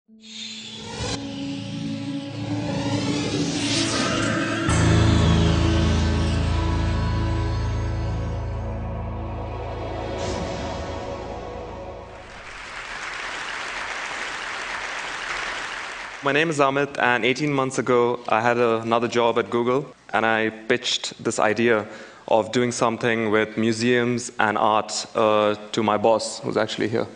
My name is Amit, and 18 months ago, I had another job at Google, and I pitched this idea of doing something with museums and art to my boss, who's actually here.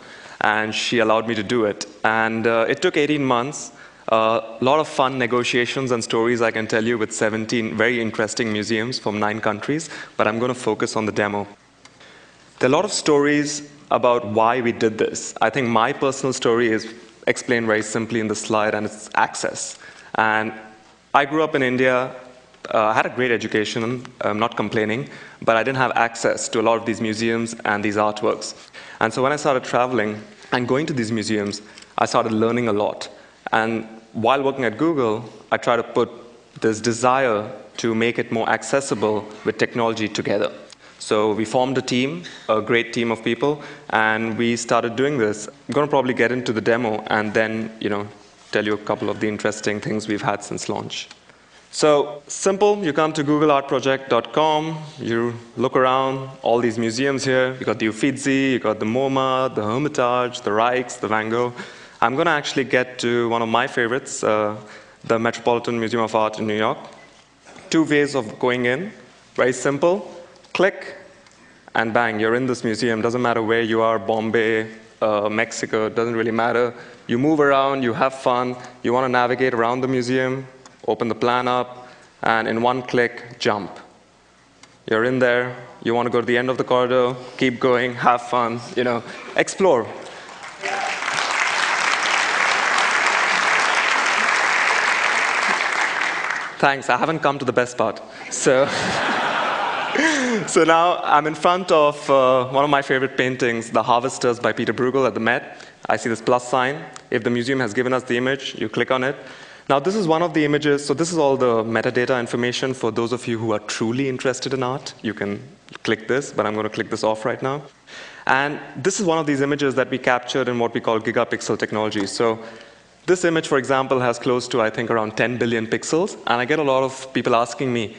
And she allowed me to do it. And it took 18 months, a lot of fun negotiations and stories I can tell you with 17 very interesting museums from 9 countries, but I'm going to focus on the demo. There are a lot of stories about why we did this. I think my personal story is explained very simply in the slide, and it's access. And I grew up in India. I had a great education, I'm not complaining, but I didn't have access to a lot of these museums and these artworks. And so when I started traveling and going to these museums, I started learning a lot. And while working at Google, I tried to put this desire to make it more accessible with technology together. So we formed a team, a great team of people, and we started doing this. I'm going to probably get into the demo and then, tell you a couple of the interesting things we've had since launch. So simple, you come to googleartproject.com, you look around, all these museums here. You got the Uffizi, you got the MoMA, the Hermitage, the Rijks, the Van Gogh. I'm going to actually get to one of my favorites, the Metropolitan Museum of Art in New York. 2 ways of going in, very simple. Click, and bang, you're in this museum. Doesn't matter where you are, Bombay, Mexico, doesn't really matter. You move around, you have fun, you want to navigate around the museum, open the plan up, and in one click, jump. You're in there, you want to go to the end of the corridor, keep going, have fun, explore. Thanks, I haven't come to the best part. So now I'm in front of one of my favorite paintings, The Harvesters by Peter Bruegel at the Met. I see this plus sign. If the museum has given us the image, you click on it. Now this is one of the images. So this is all the metadata information for those of you who are truly interested in art. You can click this, but I'm going to click this off right now. And this is one of these images that we captured in what we call gigapixel technology. So this image, for example, has close to, I think, around 10 billion pixels. And I get a lot of people asking me,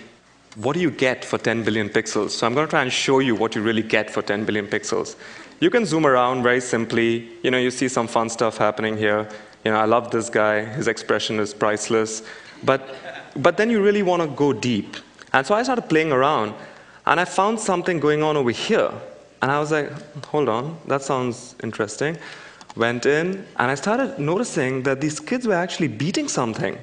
what do you get for 10 billion pixels? So I'm going to try and show you what you really get for 10 billion pixels. You can zoom around very simply. You see some fun stuff happening here. I love this guy. His expression is priceless. But then you really want to go deep. And so I started playing around, and I found something going on over here. And I was like, hold on, that sounds interesting. Went in, and I started noticing that these kids were actually beating something.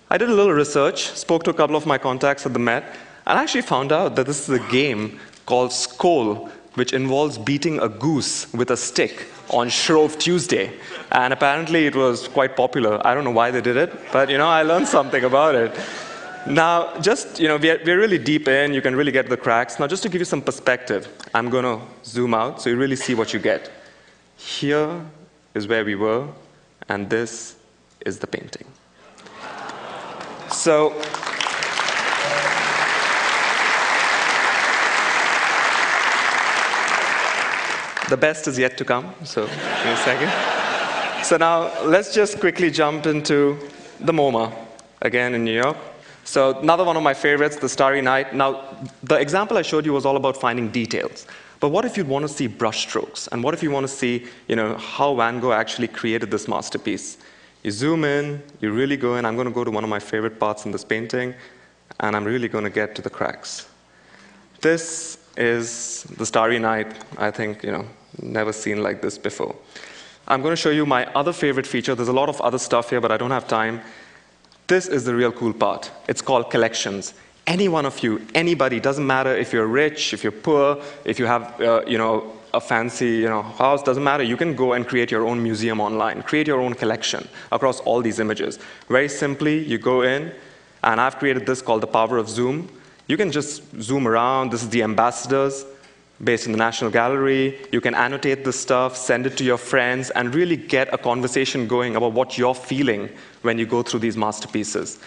I did a little research, spoke to a couple of my contacts at the Met, and I actually found out that this is a game called Skål, which involves beating a goose with a stick on Shrove Tuesday. And apparently it was quite popular. I don't know why they did it, but I learned something about it. Now, we're really deep in, you can really get the cracks. Now, just to give you some perspective, I'm going to zoom out so you really see what you get. Here is where we were, and this is the painting. So, the best is yet to come, so give me a second. So now, let's just quickly jump into the MoMA, again in New York. So another one of my favorites, the Starry Night. Now, the example I showed you was all about finding details. But what if you want to see brushstrokes? And what if you want to see, how Van Gogh actually created this masterpiece? You zoom in, you really go in. I'm going to go to one of my favorite parts in this painting, and I'm really going to get to the cracks. This is the Starry Night. I think, never seen like this before. I'm going to show you my other favorite feature. There's a lot of other stuff here, but I don't have time. This is the real cool part. It's called collections. Any one of you, anybody, doesn't matter if you're rich, if you're poor, if you have, a fancy house, doesn't matter. You can go and create your own museum online, create your own collection across all these images. Very simply, you go in, and I've created this called the power of zoom. You can just zoom around. This is the ambassadors based in the National Gallery. You can annotate this stuff, send it to your friends, and really get a conversation going about what you're feeling when you go through these masterpieces.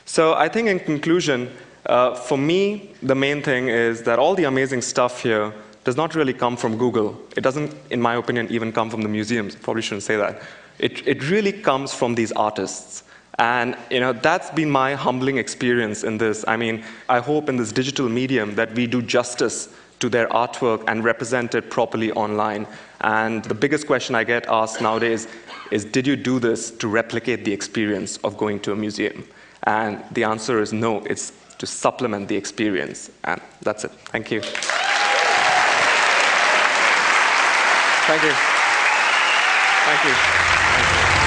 So I think in conclusion, for me, the main thing is that all the amazing stuff here does not really come from Google. It doesn't, in my opinion, even come from the museums. Probably shouldn't say that. It really comes from these artists. And that's been my humbling experience in this. I mean, I hope in this digital medium that we do justice to their artwork and represent it properly online. And the biggest question I get asked nowadays is, did you do this to replicate the experience of going to a museum? And the answer is no, it's to supplement the experience. And that's it. Thank you. Thank you. Thank you. Thank you.